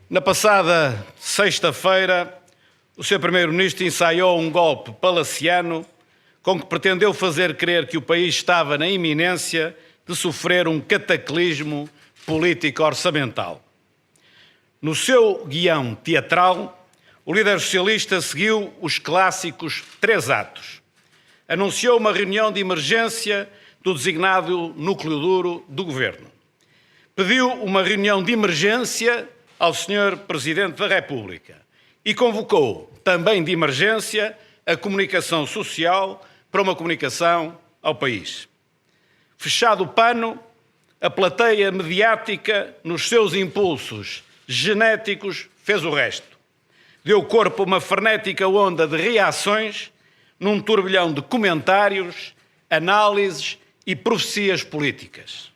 Na passada sexta-feira, o Sr. Primeiro-Ministro ensaiou um golpe palaciano com que pretendeu fazer crer que o país estava na iminência de sofrer um cataclismo político-orçamental. No seu guião teatral, o líder socialista seguiu os clássicos 3 atos. Anunciou uma reunião de emergência do designado núcleo duro do governo. Pediu uma reunião de emergência ao Sr. Presidente da República e convocou, também de emergência, a comunicação social para uma comunicação ao país. Fechado o pano, a plateia mediática, nos seus impulsos genéticos, fez o resto. Deu corpo a uma frenética onda de reações num turbilhão de comentários, análises e profecias políticas.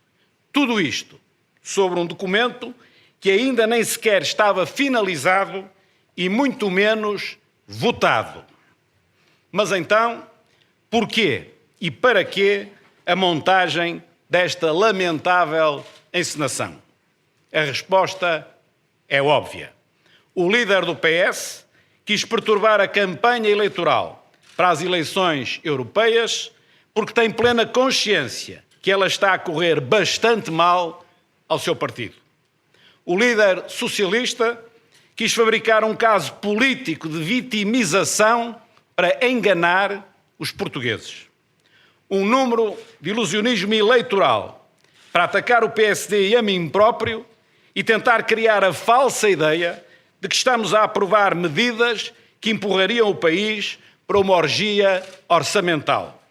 Tudo isto sobre um documento que ainda nem sequer estava finalizado e muito menos votado. Mas então, porquê e para quê a montagem desta lamentável encenação? A resposta é óbvia. O líder do PS quis perturbar a campanha eleitoral para as eleições europeias porque tem plena consciência que ela está a correr bastante mal ao seu partido. O líder socialista quis fabricar um caso político de vitimização para enganar os portugueses. Um número de ilusionismo eleitoral para atacar o PSD e a mim próprio e tentar criar a falsa ideia de que estamos a aprovar medidas que empurrariam o país para uma orgia orçamental.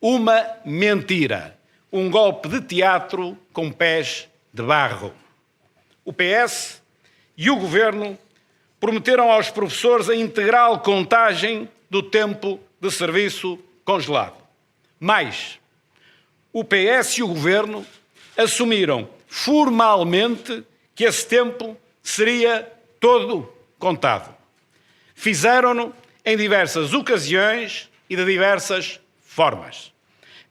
Uma mentira. Um golpe de teatro com pés de barro. O PS e o Governo prometeram aos professores a integral contagem do tempo de serviço congelado. Mais, o PS e o Governo assumiram formalmente que esse tempo seria todo contado. Fizeram-no em diversas ocasiões e de diversas formas.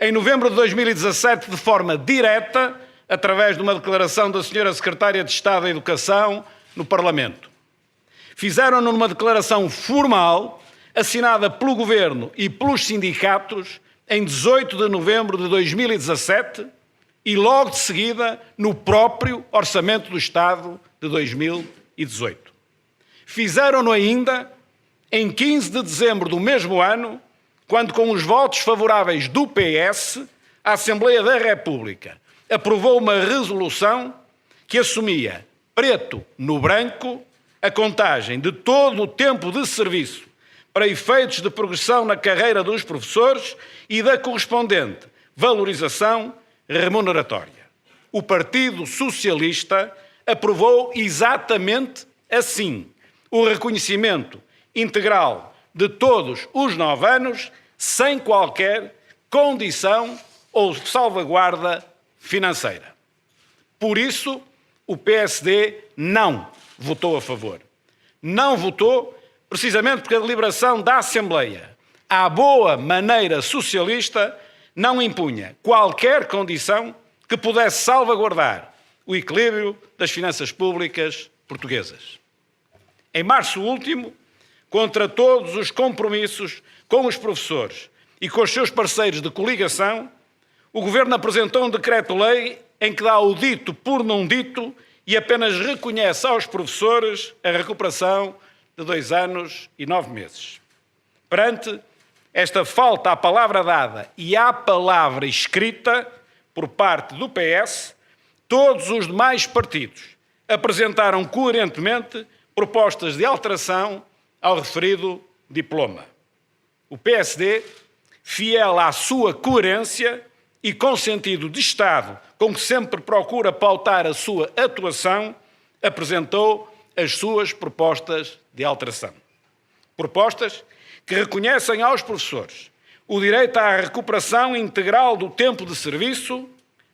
Em novembro de 2017, de forma direta, através de uma declaração da Sra. Secretária de Estado da Educação no Parlamento. Fizeram-no numa declaração formal, assinada pelo Governo e pelos sindicatos, em 18 de novembro de 2017 e logo de seguida no próprio Orçamento do Estado de 2018. Fizeram-no ainda em 15 de dezembro do mesmo ano, quando, com os votos favoráveis do PS, a Assembleia da República aprovou uma resolução que assumia, preto no branco, a contagem de todo o tempo de serviço para efeitos de progressão na carreira dos professores e da correspondente valorização remuneratória. O Partido Socialista aprovou exatamente assim o reconhecimento integral de todos os 9 anos, sem qualquer condição ou salvaguarda financeira. Por isso, o PSD não votou a favor. Não votou precisamente porque a deliberação da Assembleia, à boa maneira socialista, não impunha qualquer condição que pudesse salvaguardar o equilíbrio das finanças públicas portuguesas. Em março último, contra todos os compromissos com os professores e com os seus parceiros de coligação, o Governo apresentou um decreto-lei em que dá o dito por não dito e apenas reconhece aos professores a recuperação de 2 anos e 9 meses. Perante esta falta à palavra dada e à palavra escrita por parte do PS, todos os demais partidos apresentaram coerentemente propostas de alteração ao referido diploma. O PSD, fiel à sua coerência e com sentido de Estado, com que sempre procura pautar a sua atuação, apresentou as suas propostas de alteração. Propostas que reconhecem aos professores o direito à recuperação integral do tempo de serviço,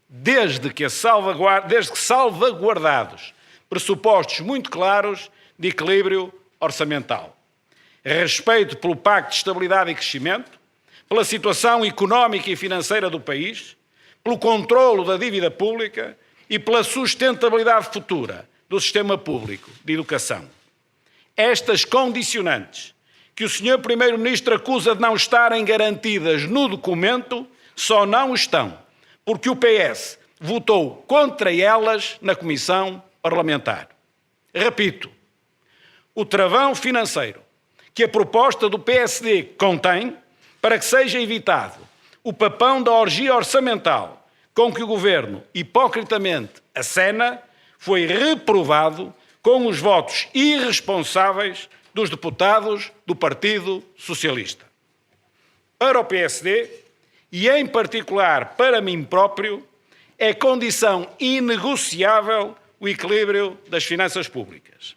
desde que salvaguardados pressupostos muito claros de equilíbrio orçamental. Respeito pelo Pacto de Estabilidade e Crescimento, pela situação económica e financeira do país, pelo controlo da dívida pública e pela sustentabilidade futura do sistema público de educação. Estas condicionantes que o Sr. Primeiro-Ministro acusa de não estarem garantidas no documento só não estão porque o PS votou contra elas na Comissão Parlamentar. Repito, o travão financeiro que a proposta do PSD contém para que seja evitado o papão da orgia orçamental com que o Governo hipocritamente acena foi reprovado com os votos irresponsáveis dos deputados do Partido Socialista. Para o PSD, e em particular para mim próprio, é condição inegociável o equilíbrio das finanças públicas.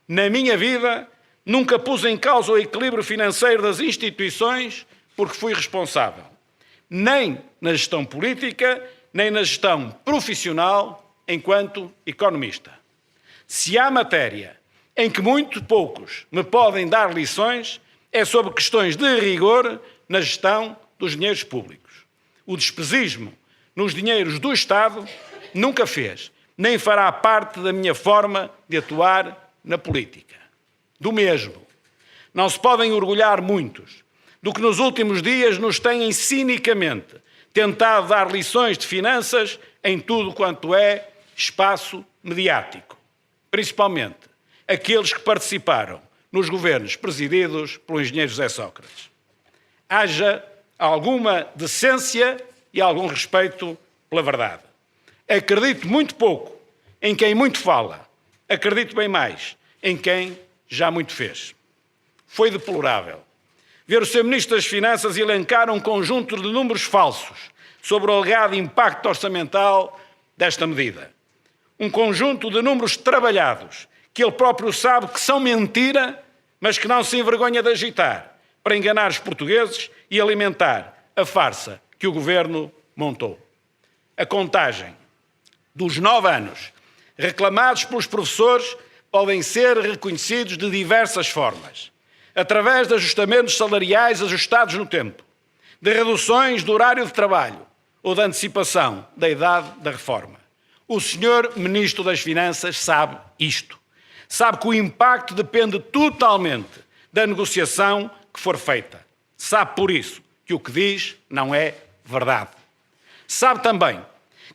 Na minha vida, nunca pus em causa o equilíbrio financeiro das instituições porque fui responsável, nem na gestão política, nem na gestão profissional enquanto economista. Se há matéria em que muito poucos me podem dar lições, é sobre questões de rigor na gestão dos dinheiros públicos. O despesismo nos dinheiros do Estado nunca fez, nem fará parte da minha forma de atuar na política. Do mesmo, não se podem orgulhar muitos do que nos últimos dias nos têm cinicamente tentado dar lições de finanças em tudo quanto é espaço mediático, principalmente aqueles que participaram nos governos presididos pelo engenheiro José Sócrates. Haja alguma decência e algum respeito pela verdade. Acredito muito pouco em quem muito fala, acredito bem mais em quem já muito fez. Foi deplorável ver o Sr. Ministro das Finanças elencar um conjunto de números falsos sobre o alegado impacto orçamental desta medida. Um conjunto de números trabalhados que ele próprio sabe que são mentira, mas que não se envergonha de agitar para enganar os portugueses e alimentar a farsa que o Governo montou. A contagem dos 9 anos reclamados pelos professores podem ser reconhecidos de diversas formas, através de ajustamentos salariais ajustados no tempo, de reduções do horário de trabalho ou de antecipação da idade da reforma. O Sr. Ministro das Finanças sabe isto. Sabe que o impacto depende totalmente da negociação que for feita. Sabe por isso que o que diz não é verdade. Sabe também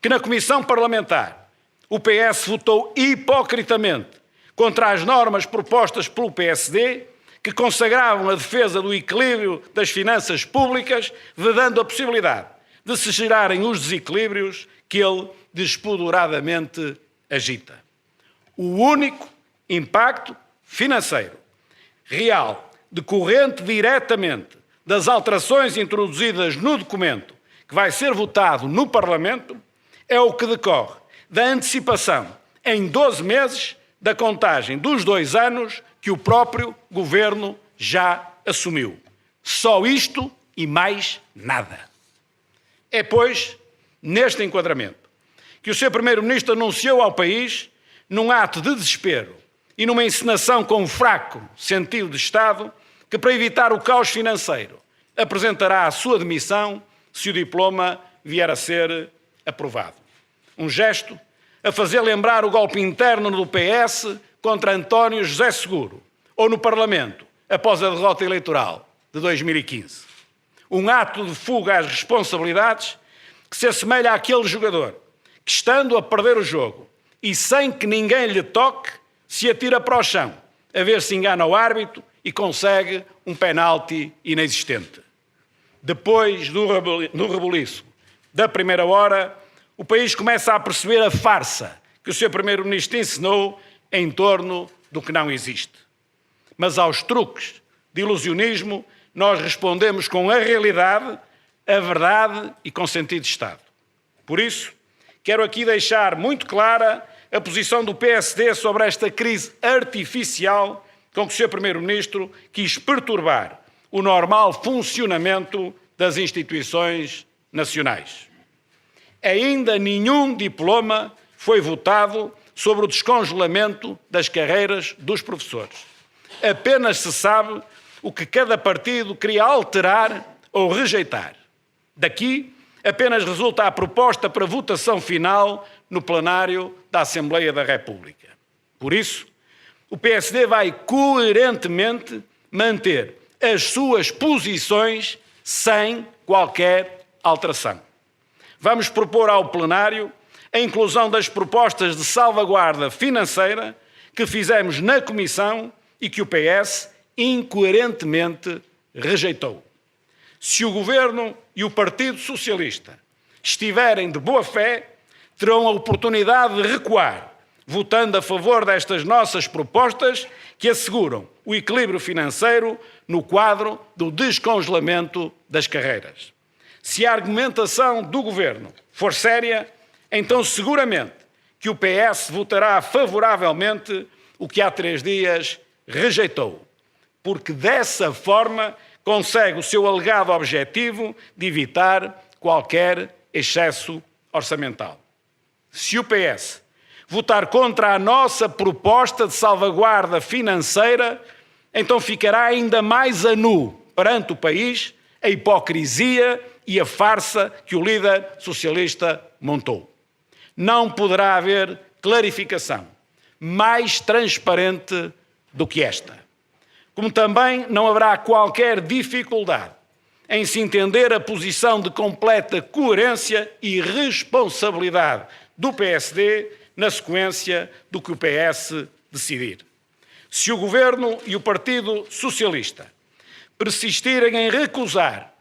que na Comissão Parlamentar o PS votou hipocritamente contra as normas propostas pelo PSD que consagravam a defesa do equilíbrio das finanças públicas, vedando a possibilidade de se gerarem os desequilíbrios que ele despoderadamente agita. O único impacto financeiro real decorrente diretamente das alterações introduzidas no documento que vai ser votado no Parlamento é o que decorre da antecipação em 12 meses da contagem dos 2 anos que o próprio Governo já assumiu. Só isto e mais nada. É, pois, neste enquadramento, que o Sr. Primeiro-Ministro anunciou ao país, num ato de desespero e numa encenação com fraco sentido de Estado, que para evitar o caos financeiro apresentará a sua demissão se o diploma vier a ser aprovado. Um gesto a fazer lembrar o golpe interno do PS contra António José Seguro, ou no Parlamento, após a derrota eleitoral de 2015. Um ato de fuga às responsabilidades que se assemelha àquele jogador que, estando a perder o jogo e sem que ninguém lhe toque, se atira para o chão, a ver se engana o árbitro e consegue um penalti inexistente. Depois do rebuliço da primeira hora, o país começa a perceber a farsa que o Sr. Primeiro-Ministro ensinou em torno do que não existe. Mas aos truques de ilusionismo nós respondemos com a realidade, a verdade e com sentido de Estado. Por isso, quero aqui deixar muito clara a posição do PSD sobre esta crise artificial com que o Sr. Primeiro-Ministro quis perturbar o normal funcionamento das instituições nacionais. Ainda nenhum diploma foi votado sobre o descongelamento das carreiras dos professores. Apenas se sabe o que cada partido queria alterar ou rejeitar. Daqui, apenas resulta a proposta para votação final no plenário da Assembleia da República. Por isso, o PSD vai coerentemente manter as suas posições sem qualquer alteração. Vamos propor ao plenário a inclusão das propostas de salvaguarda financeira que fizemos na Comissão e que o PS incoerentemente rejeitou. Se o Governo e o Partido Socialista estiverem de boa fé, terão a oportunidade de recuar, votando a favor destas nossas propostas que asseguram o equilíbrio financeiro no quadro do descongelamento das carreiras. Se a argumentação do Governo for séria, então seguramente que o PS votará favoravelmente o que há 3 dias rejeitou, porque dessa forma consegue o seu alegado objetivo de evitar qualquer excesso orçamental. Se o PS votar contra a nossa proposta de salvaguarda financeira, então ficará ainda mais a nu perante o país a hipocrisia e a farsa que o líder socialista montou. Não poderá haver clarificação mais transparente do que esta. Como também não haverá qualquer dificuldade em se entender a posição de completa coerência e responsabilidade do PSD na sequência do que o PS decidir. Se o Governo e o Partido Socialista persistirem em recusar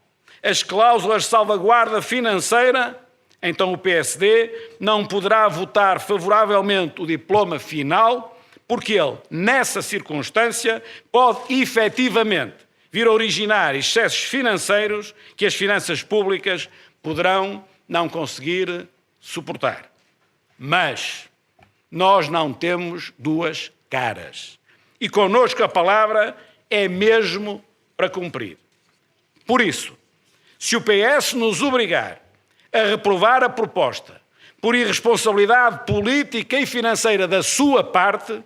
as cláusulas de salvaguarda financeira, então o PSD não poderá votar favoravelmente o diploma final, porque ele, nessa circunstância, pode efetivamente vir a originar excessos financeiros que as finanças públicas poderão não conseguir suportar. Mas nós não temos 2 caras. E connosco a palavra é mesmo para cumprir. Por isso, se o PS nos obrigar a reprovar a proposta por irresponsabilidade política e financeira da sua parte,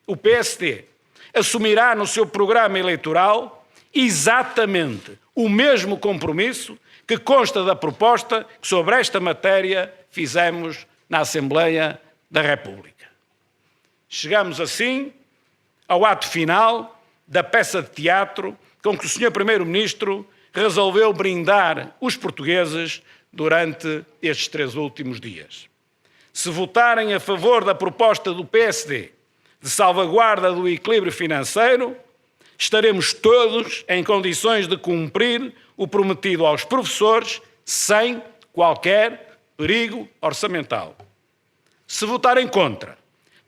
o PSD assumirá no seu programa eleitoral exatamente o mesmo compromisso que consta da proposta que sobre esta matéria fizemos na Assembleia da República. Chegamos assim ao ato final da peça de teatro com que o Sr. Primeiro-Ministro resolveu brindar os portugueses durante estes 3 últimos dias. Se votarem a favor da proposta do PSD de salvaguarda do equilíbrio financeiro, estaremos todos em condições de cumprir o prometido aos professores sem qualquer perigo orçamental. Se votarem contra,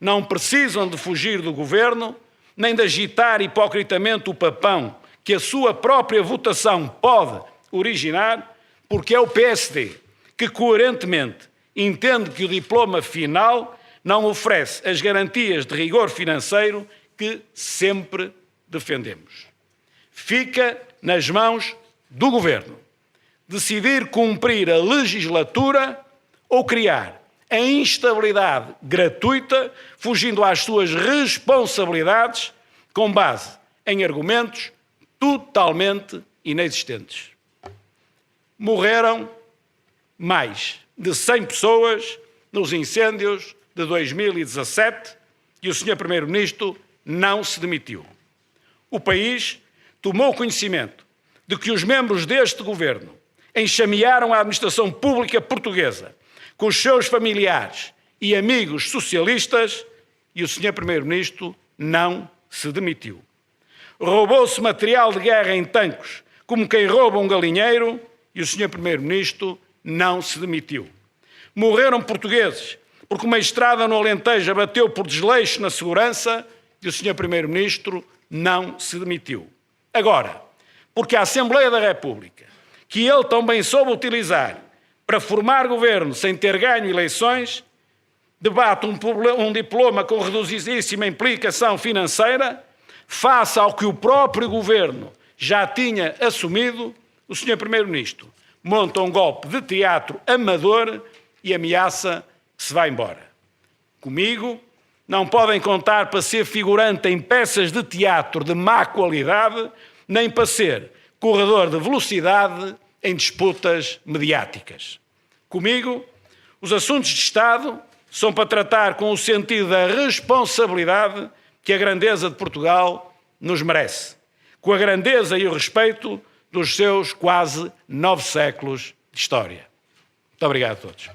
não precisam de fugir do Governo, nem de agitar hipocritamente o papão que a sua própria votação pode originar, porque é o PSD que coerentemente entende que o diploma final não oferece as garantias de rigor financeiro que sempre defendemos. Fica nas mãos do Governo decidir cumprir a legislatura ou criar a instabilidade gratuita, fugindo às suas responsabilidades com base em argumentos totalmente inexistentes. Morreram mais de 100 pessoas nos incêndios de 2017 e o Sr. Primeiro-Ministro não se demitiu. O país tomou conhecimento de que os membros deste Governo enxamearam a administração pública portuguesa com os seus familiares e amigos socialistas e o Sr. Primeiro-Ministro não se demitiu. Roubou-se material de guerra em tanques como quem rouba um galinheiro e o Sr. Primeiro-Ministro não se demitiu. Morreram portugueses porque uma estrada no Alentejo abateu por desleixo na segurança e o Sr. Primeiro-Ministro não se demitiu. Agora, porque a Assembleia da República, que ele também soube utilizar para formar governo sem ter ganho eleições, debate um diploma com reduzidíssima implicação financeira, face ao que o próprio Governo já tinha assumido, o Sr. Primeiro-Ministro monta um golpe de teatro amador e ameaça que se vai embora. Comigo não podem contar para ser figurante em peças de teatro de má qualidade, nem para ser corredor de velocidade em disputas mediáticas. Comigo, os assuntos de Estado são para tratar com o sentido da responsabilidade que a grandeza de Portugal nos merece, com a grandeza e o respeito dos seus quase 9 séculos de história. Muito obrigado a todos.